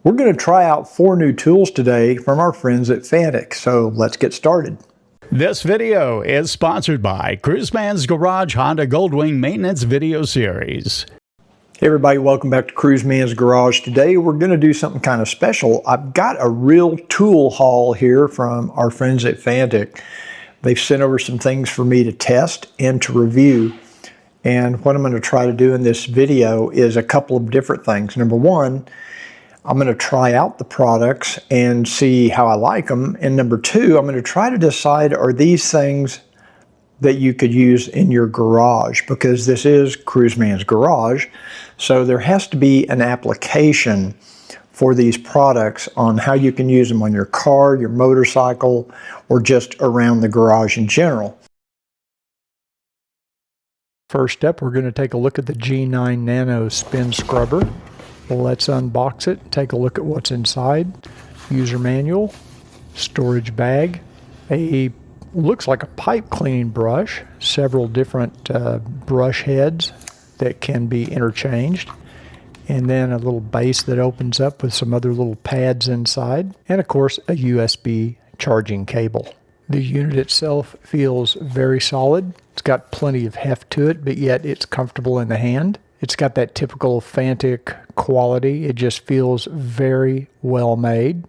We're going to try out 4 new tools today from our friends at Fanttik, so let's get started. This video is sponsored by Cruiseman's Garage Honda Goldwing Maintenance Video Series. Hey everybody, welcome back to Cruiseman's Garage. Today we're going to do something kind of special. I've got a real tool haul here from our friends at Fanttik. They've sent over some things for me to test and to review. And what I'm going to try to do in this video is a couple of different things. Number one, I'm going to try out the products and see how I like them. And number two, I'm going to try to decide, are these things that you could use in your garage? Because this is Cruiseman's Garage, so there has to be an application for these products on how you can use them on your car, your motorcycle, or just around the garage in general. First up, we're going to take a look at the G9 Nano spin scrubber. Let's unbox it, take a look at what's inside. User manual, storage bag, looks like a pipe cleaning brush, several different brush heads that can be interchanged, and then a little base that opens up with some other little pads inside, and of course a USB charging cable. The unit itself feels very solid. It's got plenty of heft to it, but yet it's comfortable in the hand. It's got that typical Fanttik quality. It just feels very well made.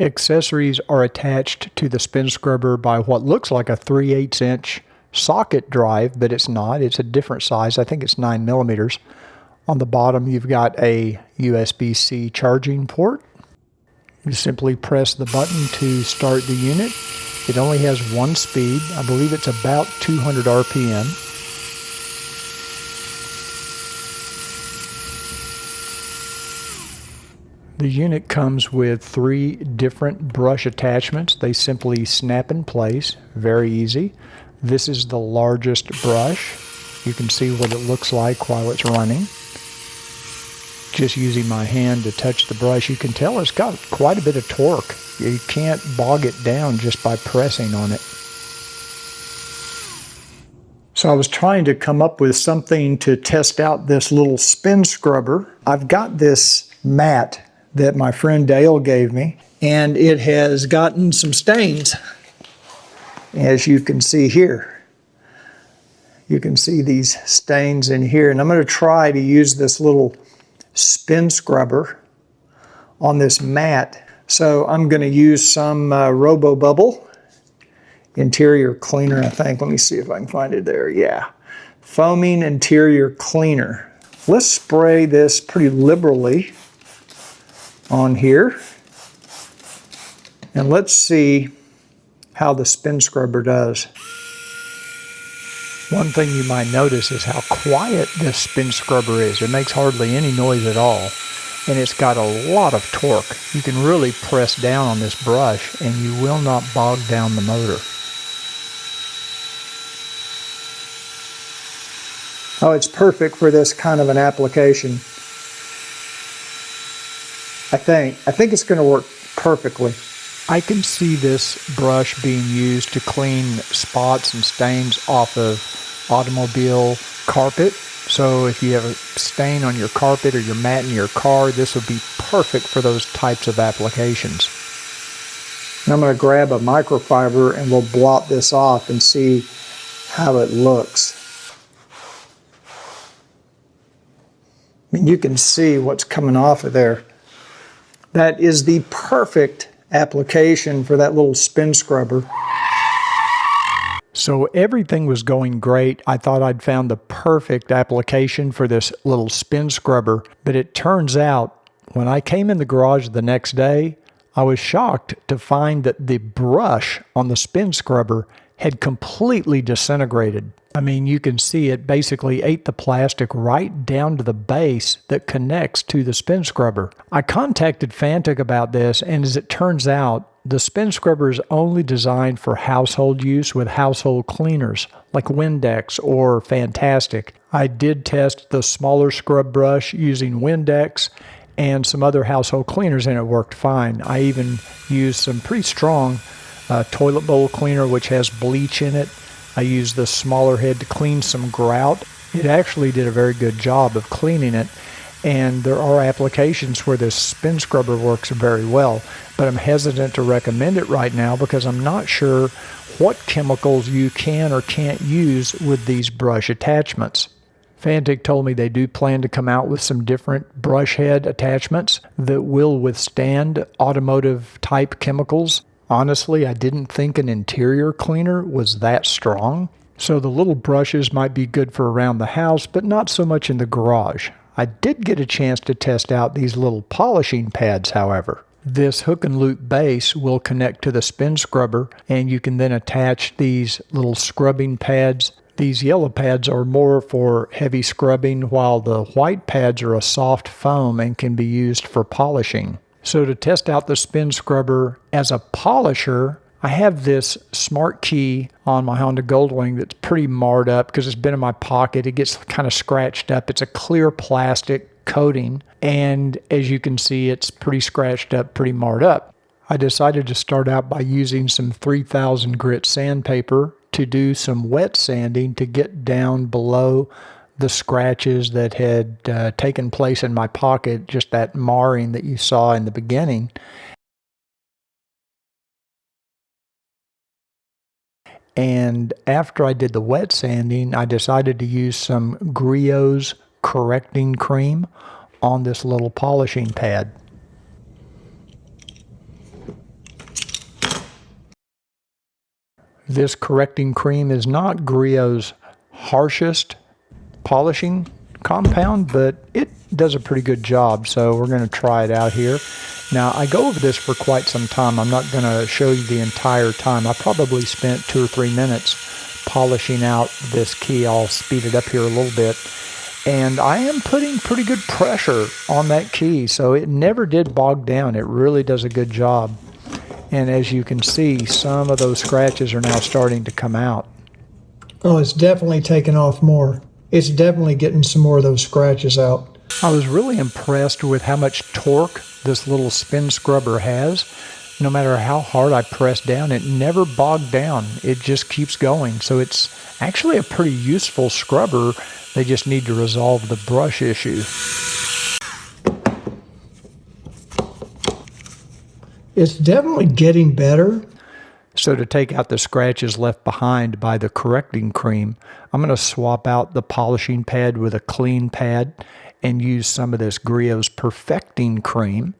Accessories are attached to the spin scrubber by what looks like a 3/8 inch socket drive, but it's not. It's a different size. I think it's 9 millimeters. On the bottom, you've got a USB-C charging port. You simply press the button to start the unit. It only has one speed. I believe it's about 200 RPM. The unit comes with 3 different brush attachments. They simply snap in place, very easy. This is the largest brush. You can see what it looks like while it's running. Just using my hand to touch the brush, you can tell it's got quite a bit of torque. You can't bog it down just by pressing on it. So I was trying to come up with something to test out this little spin scrubber. I've got this mat that my friend Dale gave me, and it has gotten some stains, as you can see here. You can see these stains in here, and I'm going to try to use this little spin scrubber on this mat. So I'm going to use some Robo Bubble interior cleaner, I think. Let me see if I can find it there. Yeah, foaming interior cleaner. Let's spray this pretty liberally on here, and let's see how the spin scrubber does. One thing you might notice is how quiet this spin scrubber is. It makes hardly any noise at all, and it's got a lot of torque. You can really press down on this brush and you will not bog down the motor. Oh, it's perfect for this kind of an application. I think it's going to work perfectly. I can see this brush being used to clean spots and stains off of automobile carpet. So if you have a stain on your carpet or your mat in your car, this would be perfect for those types of applications. And I'm going to grab a microfiber and we'll blot this off and see how it looks. I mean, you can see what's coming off of there. That is the perfect application for that little spin scrubber. So everything was going great. I thought I'd found the perfect application for this little spin scrubber, but it turns out when I came in the garage the next day, I was shocked to find that the brush on the spin scrubber had completely disintegrated. I mean, you can see it basically ate the plastic right down to the base that connects to the spin scrubber. I contacted Fanttik about this, and as it turns out, the spin scrubber is only designed for household use with household cleaners like Windex or Fanttik. I did test the smaller scrub brush using Windex and some other household cleaners, and it worked fine. I even used some pretty strong toilet bowl cleaner, which has bleach in it. I used the smaller head to clean some grout. It actually did a very good job of cleaning it. And there are applications where this spin scrubber works very well, but I'm hesitant to recommend it right now because I'm not sure what chemicals you can or can't use with these brush attachments. Fanttik told me they do plan to come out with some different brush head attachments that will withstand automotive type chemicals. Honestly, I didn't think an interior cleaner was that strong. So the little brushes might be good for around the house, but not so much in the garage. I did get a chance to test out these little polishing pads, however. This hook and loop base will connect to the spin scrubber, and you can then attach these little scrubbing pads. These yellow pads are more for heavy scrubbing, while the white pads are a soft foam and can be used for polishing. So to test out the spin scrubber as a polisher, I have this smart key on my Honda Goldwing that's pretty marred up because it's been in my pocket. It gets kind of scratched up. It's a clear plastic coating, and as you can see, it's pretty scratched up, pretty marred up. I decided to start out by using some 3000 grit sandpaper to do some wet sanding to get down below the scratches that had taken place in my pocket, just that marring that you saw in the beginning. And after I did the wet sanding, I decided to use some Griot's correcting cream on this little polishing pad. This correcting cream is not Griot's harshest polishing compound, but it does a pretty good job, so we're going to try it out here. Now, I go over this for quite some time. I'm not going to show you the entire time. I probably spent 2 or 3 minutes polishing out this key. I'll speed it up here a little bit. And I am putting pretty good pressure on that key, so it never did bog down. It really does a good job. And as you can see, some of those scratches are now starting to come out. Oh, it's definitely taken off more. It's definitely getting some more of those scratches out. I was really impressed with how much torque this little spin scrubber has. No matter how hard I press down, it never bogged down. It just keeps going. So it's actually a pretty useful scrubber. They just need to resolve the brush issue. It's definitely getting better. So to take out the scratches left behind by the correcting cream, I'm going to swap out the polishing pad with a clean pad and use some of this Griot's perfecting cream.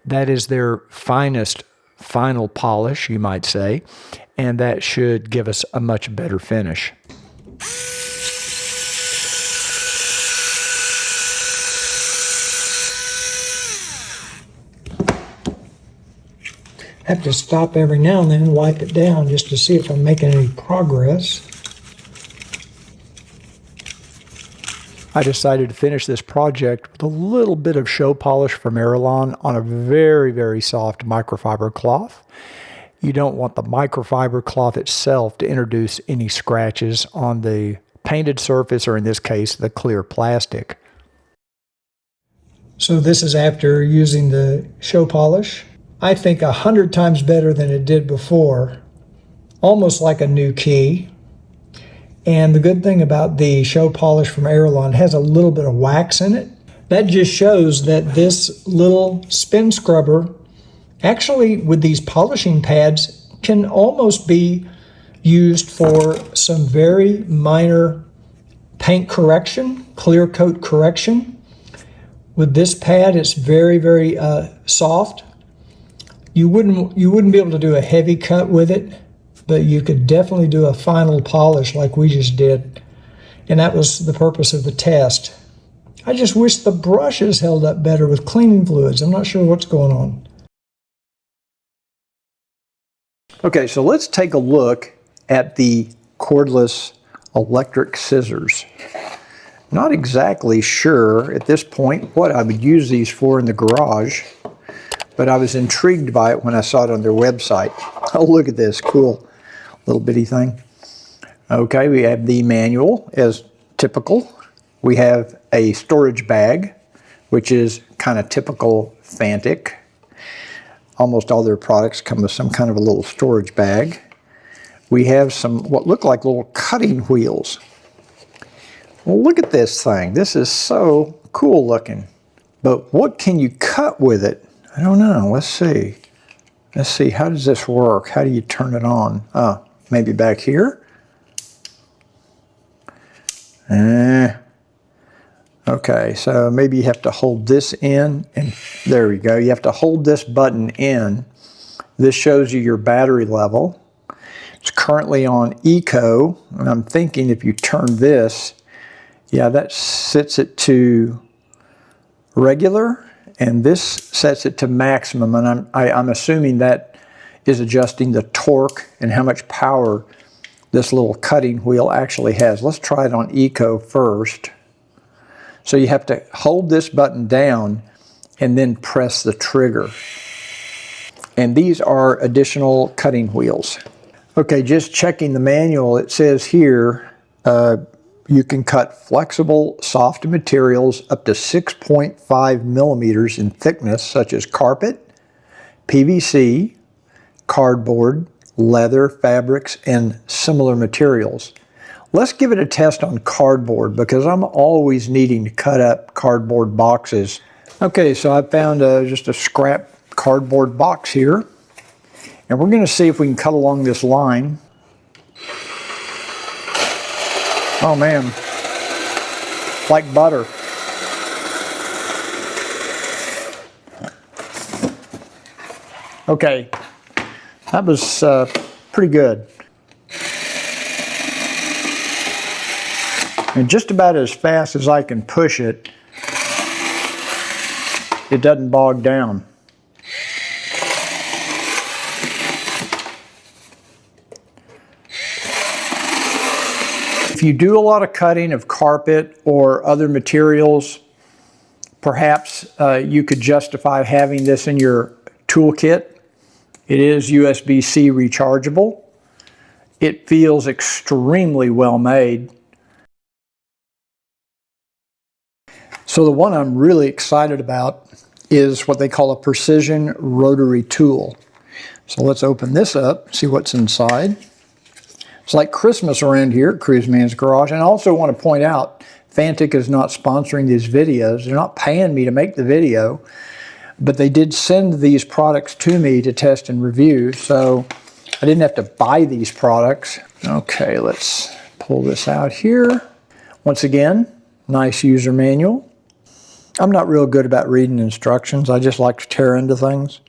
That is their finest final polish, you might say, and that should give us a much better finish. I have to stop every now and then and wipe it down just to see if I'm making any progress. I decided to finish this project with a little bit of show polish from Airlon on a very, very soft microfiber cloth. You don't want the microfiber cloth itself to introduce any scratches on the painted surface, or in this case, the clear plastic. So this is after using the show polish. I think 100 times better than it did before. Almost like a new key. And the good thing about the show polish from Airlon has a little bit of wax in it. That just shows that this little spin scrubber, actually with these polishing pads, can almost be used for some very minor paint correction, clear coat correction. With this pad, it's very, very soft. You wouldn't be able to do a heavy cut with it, but you could definitely do a final polish like we just did. And that was the purpose of the test. I just wish the brushes held up better with cleaning fluids. I'm not sure what's going on. Okay, so let's take a look at the cordless electric scissors. Not exactly sure at this point what I would use these for in the garage, but I was intrigued by it when I saw it on their website. Oh, look at this, cool little bitty thing. Okay, we have the manual as typical. We have a storage bag, which is kind of typical Fanttik. Almost all their products come with some kind of a little storage bag. We have some what look like little cutting wheels. Well, look at this thing. This is so cool looking. But what can you cut with it? I don't know. Let's see. Let's see. How does this work? How do you turn it on? Maybe back here? Okay, so maybe you have to hold this in, and there we go. You have to hold this button in. This shows you your battery level. It's currently on Eco, and I'm thinking if you turn this, yeah, that sets it to regular, and this sets it to maximum, and I'm assuming that is adjusting the torque and how much power this little cutting wheel actually has. Let's try it on Eco first. So you have to hold this button down and then press the trigger. And these are additional cutting wheels. Okay, just checking the manual, it says here you can cut flexible, soft materials up to 6.5 millimeters in thickness, such as carpet, PVC, cardboard, leather, fabrics, and similar materials. Let's give it a test on cardboard because I'm always needing to cut up cardboard boxes. Okay, so I found just a scrap cardboard box here. And we're going to see if we can cut along this line. Oh man, like butter. Okay, that was pretty good. And just about as fast as I can push it, it doesn't bog down. If you do a lot of cutting of carpet or other materials, perhaps you could justify having this in your toolkit. It is USB-C rechargeable. It feels extremely well made. So the one I'm really excited about is what they call a precision rotary tool. So let's open this up, see what's inside. It's like Christmas around here at Cruiseman's Garage. And I also want to point out, Fanttik is not sponsoring these videos. They're not paying me to make the video, but they did send these products to me to test and review, so I didn't have to buy these products. Okay, let's pull this out here. Once again, nice user manual. I'm not real good about reading instructions. I just like to tear into things.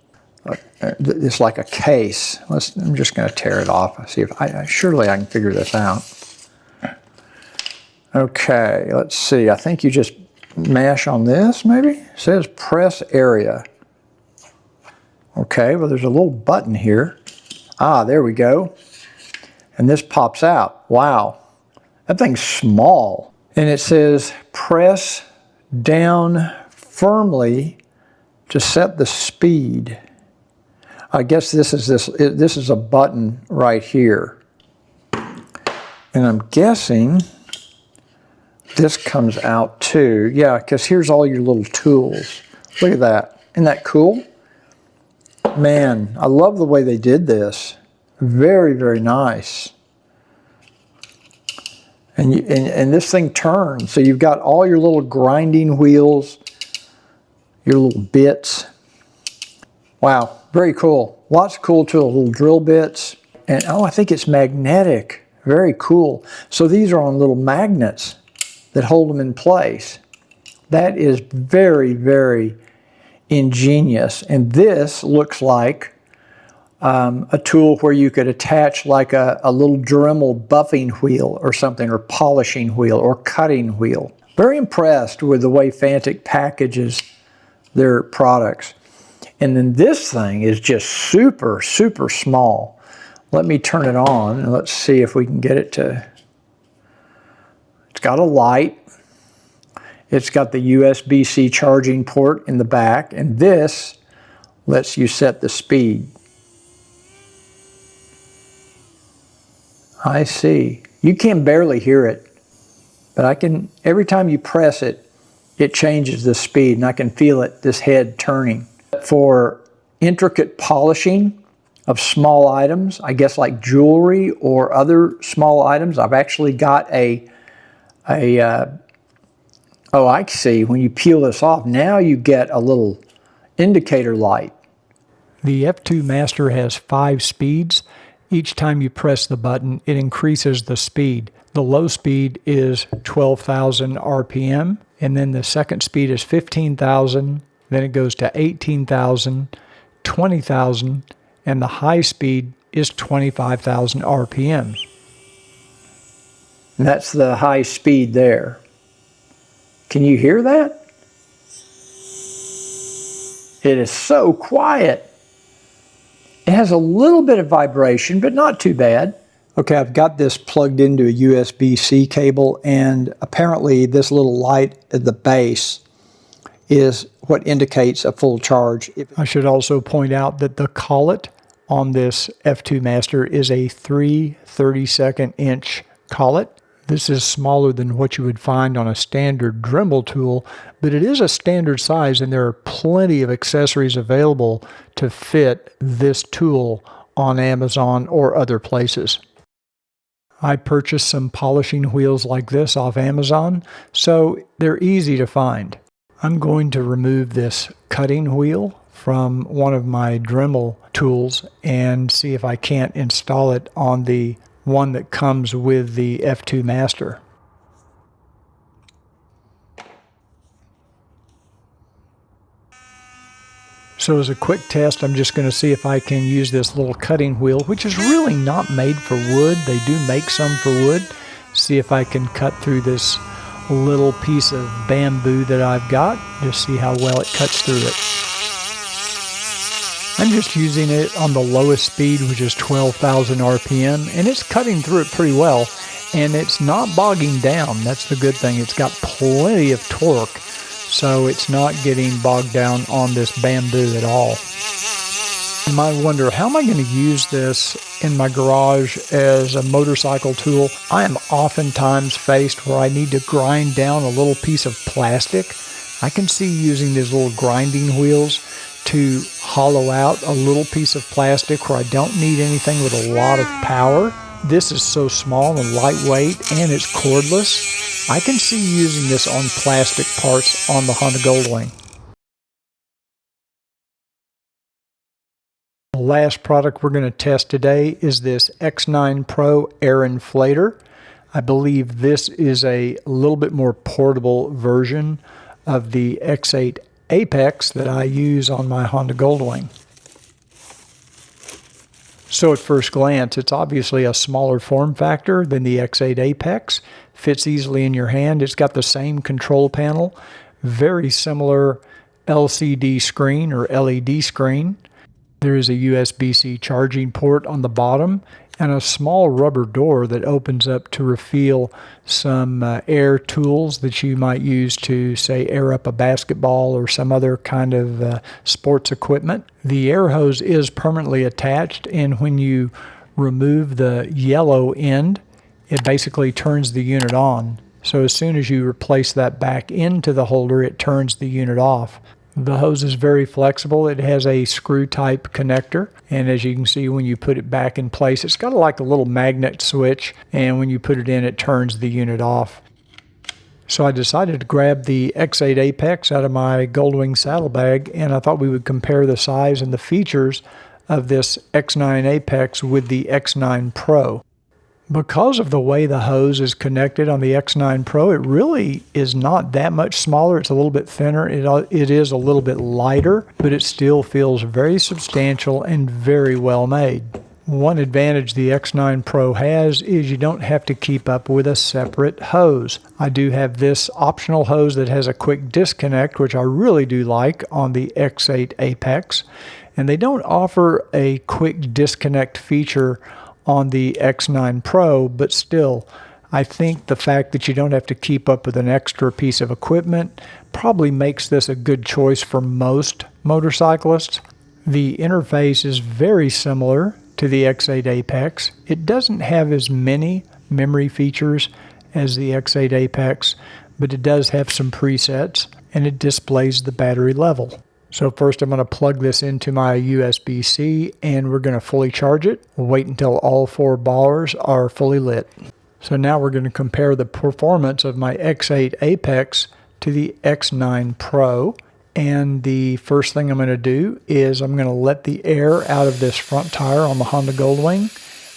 It's like a case. I'm just going to tear it off. See if surely I can figure this out. Okay, let's see. I think you just mash on this, maybe? It says press area. Okay, well there's a little button here. Ah, there we go. And this pops out. Wow, that thing's small. And it says press down firmly to set the speed. I guess this is a button right here. And I'm guessing this comes out too. Yeah, because here's all your little tools. Look at that. Isn't that cool? Man, I love the way they did this. Very, very nice. And this thing turns. So you've got all your little grinding wheels, your little bits. Wow. Very cool. Lots of cool tools, little drill bits. And oh, I think it's magnetic. Very cool. So these are on little magnets that hold them in place. That is very, very ingenious. And this looks like a tool where you could attach like a little Dremel buffing wheel or something, or polishing wheel or cutting wheel. Very impressed with the way Fanttik packages their products. And then this thing is just super, super small. Let me turn it on and let's see if we can get it to... It's got a light. It's got the USB-C charging port in the back, and this lets you set the speed. I see. You can barely hear it, but I can, every time you press it, it changes the speed, and I can feel it, this head turning. For intricate polishing of small items, I guess like jewelry or other small items, I've actually got a Oh, I see. When you peel this off, now you get a little indicator light. The F2 Master has 5 speeds. Each time you press the button, it increases the speed. The low speed is 12,000 RPM, and then the second speed is 15,000, then it goes to 18,000, 20,000, and the high speed is 25,000 RPM. And that's the high speed there. Can you hear that? It is so quiet. It has a little bit of vibration, but not too bad. Okay, I've got this plugged into a USB-C cable, and apparently this little light at the base is what indicates a full charge. I should also point out that the collet on this F2 Master is a 3/32 inch collet. This is smaller than what you would find on a standard Dremel tool, but it is a standard size, and there are plenty of accessories available to fit this tool on Amazon or other places. I purchased some polishing wheels like this off Amazon, so they're easy to find. I'm going to remove this cutting wheel from one of my Dremel tools and see if I can't install it on the one that comes with the F2 Master. So as a quick test, I'm just going to see if I can use this little cutting wheel, which is really not made for wood. They do make some for wood. See if I can cut through this little piece of bamboo that I've got. Just see how well it cuts through it. I'm just using it on the lowest speed, which is 12,000 RPM, and it's cutting through it pretty well, and it's not bogging down. That's the good thing. It's got plenty of torque, so it's not getting bogged down on this bamboo at all. You might wonder, how am I going to use this in my garage as a motorcycle tool? I am oftentimes faced where I need to grind down a little piece of plastic. I can see using these little grinding wheels to hollow out a little piece of plastic where I don't need anything with a lot of power. This is so small and lightweight, and it's cordless. I can see using this on plastic parts on the Honda Goldwing. The last product we're going to test today is this X9 Pro Air Inflator. I believe this is a little bit more portable version of the X8 Apex that I use on my Honda Goldwing. So at first glance, it's obviously a smaller form factor than the X8 Apex. Fits easily in your hand. It's got the same control panel, very similar LCD screen or LED screen. There is a USB-C charging port on the bottom and a small rubber door that opens up to reveal some air tools that you might use to, say, air up a basketball or some other kind of sports equipment. The air hose is permanently attached, and when you remove the yellow end, it basically turns the unit on. So as soon as you replace that back into the holder, it turns the unit off. The hose is very flexible. It has a screw type connector, and as you can see, when you put it back in place, it's got like a little magnet switch, and when you put it in, it turns the unit off. So I decided to grab the X8 Apex out of my Goldwing saddlebag, and I thought we would compare the size and the features of this X9 Apex with the X9 Pro. Because of the way the hose is connected on the X9 Pro, it really is not that much smaller. It's a little bit thinner. It is a little bit lighter, but it still feels very substantial and very well made. One advantage the X9 Pro has is you don't have to keep up with a separate hose. I do have this optional hose that has a quick disconnect, which I really do like on the X8 Apex, and they don't offer a quick disconnect feature on the X9 Pro, but still, I think the fact that you don't have to keep up with an extra piece of equipment probably makes this a good choice for most motorcyclists. The interface is very similar to the X8 Apex. It doesn't have as many memory features as the X8 Apex, but it does have some presets, and it displays the battery level. So first I'm going to plug this into my USB-C, and we're going to fully charge it. We'll wait until all 4 bars are fully lit. So now we're going to compare the performance of my X8 Apex to the X9 Pro. And the first thing I'm going to do is I'm going to let the air out of this front tire on the Honda Goldwing,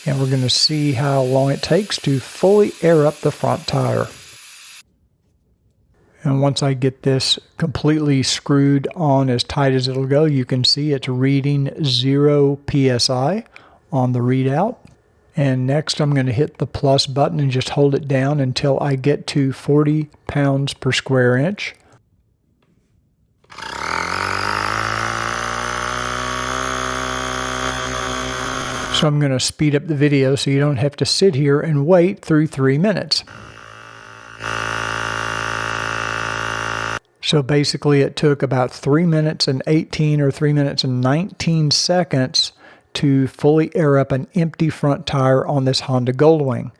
and we're going to see how long it takes to fully air up the front tire. And once I get this completely screwed on as tight as it'll go, you can see it's reading 0 PSI on the readout. And next I'm going to hit the plus button and just hold it down until I get to 40 pounds per square inch. So I'm going to speed up the video so you don't have to sit here and wait through 3 minutes. So basically it took about 3 minutes and 18 or 3 minutes and 19 seconds to fully air up an empty front tire on this Honda Goldwing.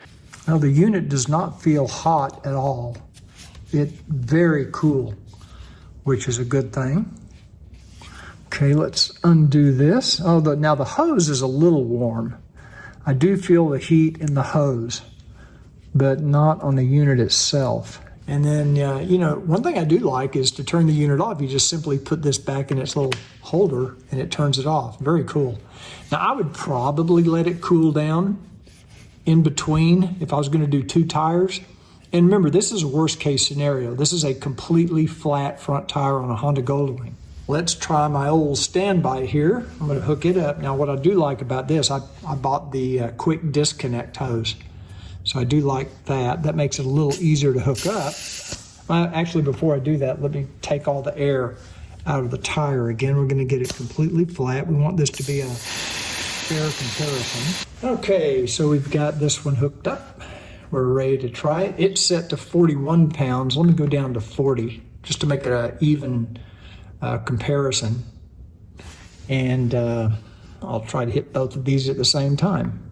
Now the unit does not feel hot at all. It's very cool, which is a good thing. Okay, let's undo this. Oh, now the hose is a little warm. I do feel the heat in the hose, but not on the unit itself. And then, you know, one thing I do like is to turn the unit off. You just simply put this back in its little holder and it turns it off. Very cool. Now, I would probably let it cool down in between if I was going to do 2 tires. And remember, this is a worst case scenario. This is a completely flat front tire on a Honda Goldwing. Let's try my old standby here. I'm going to hook it up. Now, what I do like about this, I bought the quick disconnect hose. So I do like that. That makes it a little easier to hook up. Actually, before I do that, let me take all the air out of the tire. Again, we're going to get it completely flat. We want this to be a fair comparison. Okay, so we've got this one hooked up. We're ready to try it. It's set to 41 pounds. Let me go down to 40 just to make it an even comparison. And I'll try to hit both of these at the same time.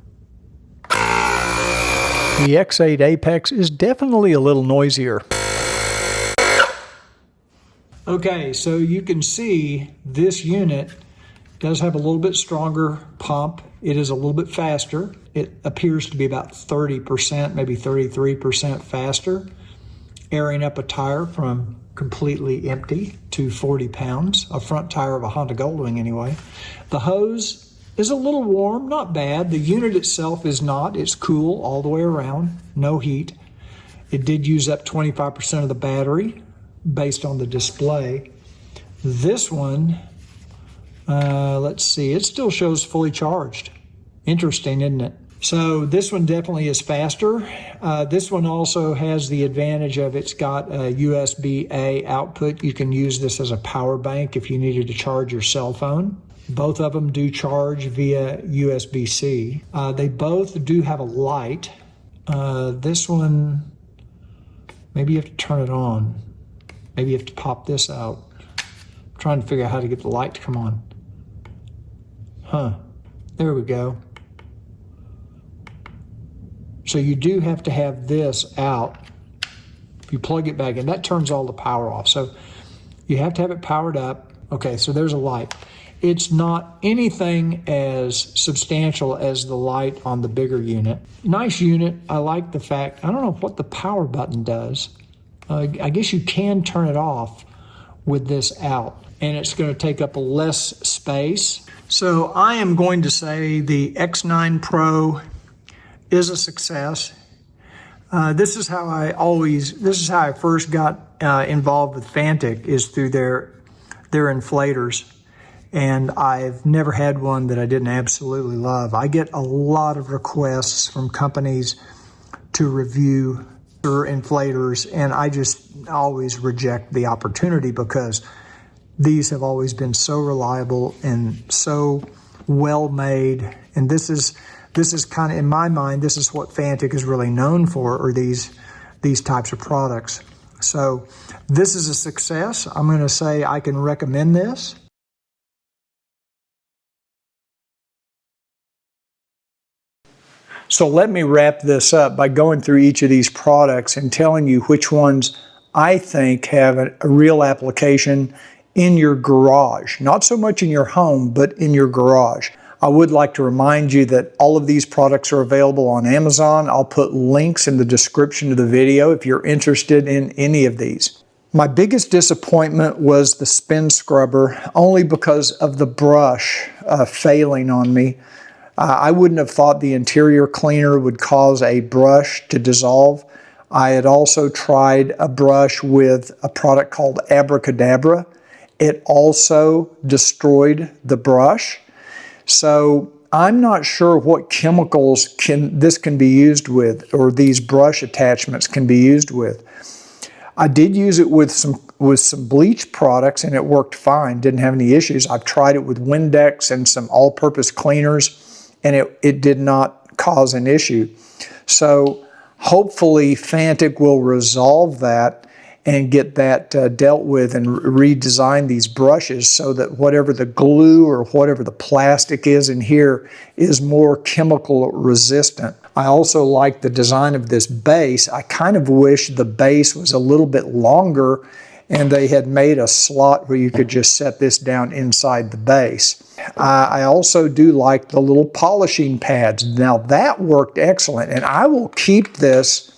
The X8 Apex is definitely a little noisier. Okay, so you can see this unit does have a little bit stronger pump. It is a little bit faster. It appears to be about 30%, maybe 33% faster, airing up a tire from completely empty to 40 pounds, a front tire of a Honda Goldwing anyway. The hose is a little warm, not bad. The unit itself is not. It's cool all the way around, no heat. It did use up 25% of the battery based on the display. This one, let's see, it still shows fully charged. Interesting, isn't it? So this one definitely is faster. This one also has the advantage of it's got a USB-A output. You can use this as a power bank if you needed to charge your cell phone. Both of them do charge via USB-C. They both do have a light. This one, maybe you have to turn it on. Maybe you have to pop this out. I'm trying to figure out how to get the light to come on. Huh, there we go. So you do have to have this out. If you plug it back in, that turns all the power off. So you have to have it powered up. Okay, so there's a light. It's not anything as substantial as the light on the bigger unit. Nice unit. I like the fact, I don't know what the power button does. I guess you can turn it off with this out, and it's going to take up less space. So I am going to say the X9 Pro is a success. This is how I first got involved with Fanttik, is through their inflators. And I've never had one that I didn't absolutely love. I get a lot of requests from companies to review their inflators, and I just always reject the opportunity because these have always been so reliable and so well made. And this is kind of, in my mind, this is what Fanttik is really known for, are these types of products. So this is a success. I'm going to say I can recommend this. So let me wrap this up by going through each of these products and telling you which ones I think have a real application in your garage. Not so much in your home, but in your garage. I would like to remind you that all of these products are available on Amazon. I'll put links in the description of the video if you're interested in any of these. My biggest disappointment was the spin scrubber, only because of the brush failing on me. I wouldn't have thought the interior cleaner would cause a brush to dissolve. I had also tried a brush with a product called Abracadabra. It also destroyed the brush. So I'm not sure what chemicals this can be used with, or these brush attachments can be used with. I did use it with some bleach products and it worked fine, didn't have any issues. I've tried it with Windex and some all-purpose cleaners and it did not cause an issue. So hopefully Fanttik will resolve that and get that dealt with and redesign these brushes so that whatever the glue or whatever the plastic is in here is more chemical resistant. I also like the design of this base. I kind of wish the base was a little bit longer and they had made a slot where you could just set this down inside the base. I also do like the little polishing pads. Now that worked excellent, and I will keep this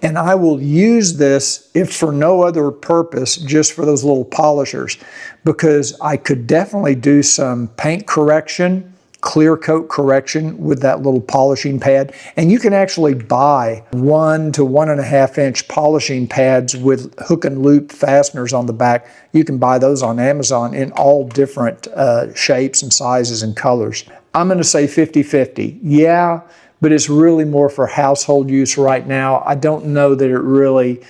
and I will use this, if for no other purpose, just for those little polishers, because I could definitely do some paint correction, clear coat correction with that little polishing pad. And you can actually buy 1 to 1.5 inch polishing pads with hook and loop fasteners on the back. You can buy those on Amazon in all different shapes and sizes and colors. I'm going to say 50-50. Yeah, but it's really more for household use right now. I don't know that it really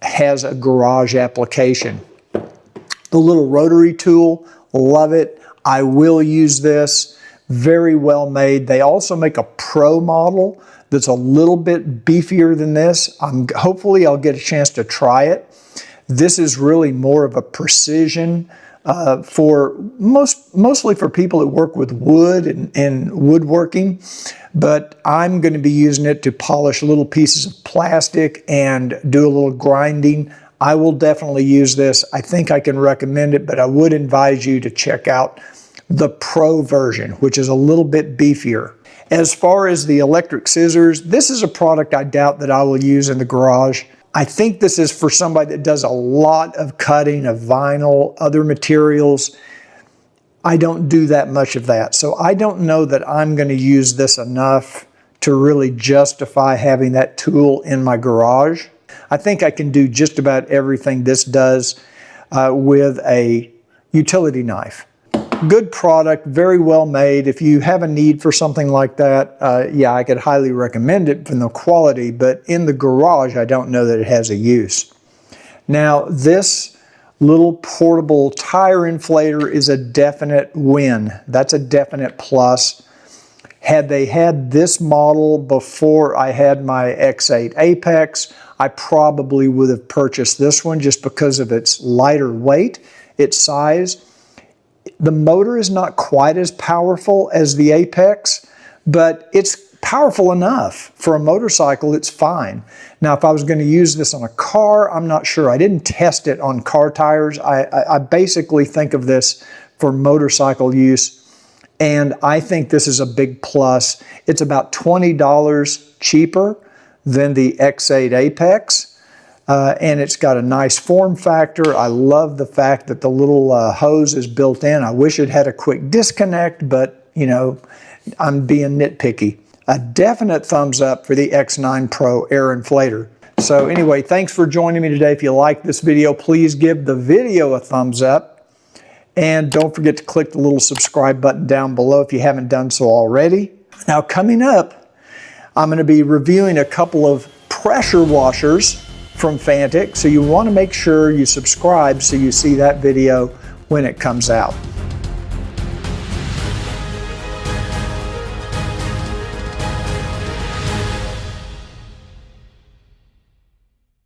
has a garage application. The little rotary tool, love it. I will use this. Very well made. They also make a Pro model that's a little bit beefier than this. Hopefully I'll get a chance to try it. This is really more of a precision for mostly for people that work with wood and woodworking, but I'm going to be using it to polish little pieces of plastic and do a little grinding. I will definitely use this. I think I can recommend it, but I would advise you to check out the Pro version, which is a little bit beefier. As far as the electric scissors, this is a product I doubt that I will use in the garage. I think this is for somebody that does a lot of cutting of vinyl, other materials. I don't do that much of that, so I don't know that I'm going to use this enough to really justify having that tool in my garage. I think I can do just about everything this does with a utility knife. Good product, very well made. If you have a need for something like that, yeah, I could highly recommend it from the quality, but in the garage, I don't know that it has a use. Now, this little portable tire inflator is a definite win. That's a definite plus. Had they had this model before I had my X8 Apex, I probably would have purchased this one just because of its lighter weight, its size. The motor is not quite as powerful as the Apex, but it's powerful enough. For a motorcycle, it's fine. Now, if I was going to use this on a car, I'm not sure. I didn't test it on car tires. I basically think of this for motorcycle use, and I think this is a big plus. It's about $20 cheaper than the X8 Apex. And it's got a nice form factor. I love the fact that the little hose is built in. I wish it had a quick disconnect, but you know, I'm being nitpicky. A definite thumbs up for the X9 Pro air inflator. So anyway, thanks for joining me today. If you like this video, please give the video a thumbs up. And don't forget to click the little subscribe button down below if you haven't done so already. Now coming up, I'm going to be reviewing a couple of pressure washers from Fanttik, so you want to make sure you subscribe so you see that video when it comes out.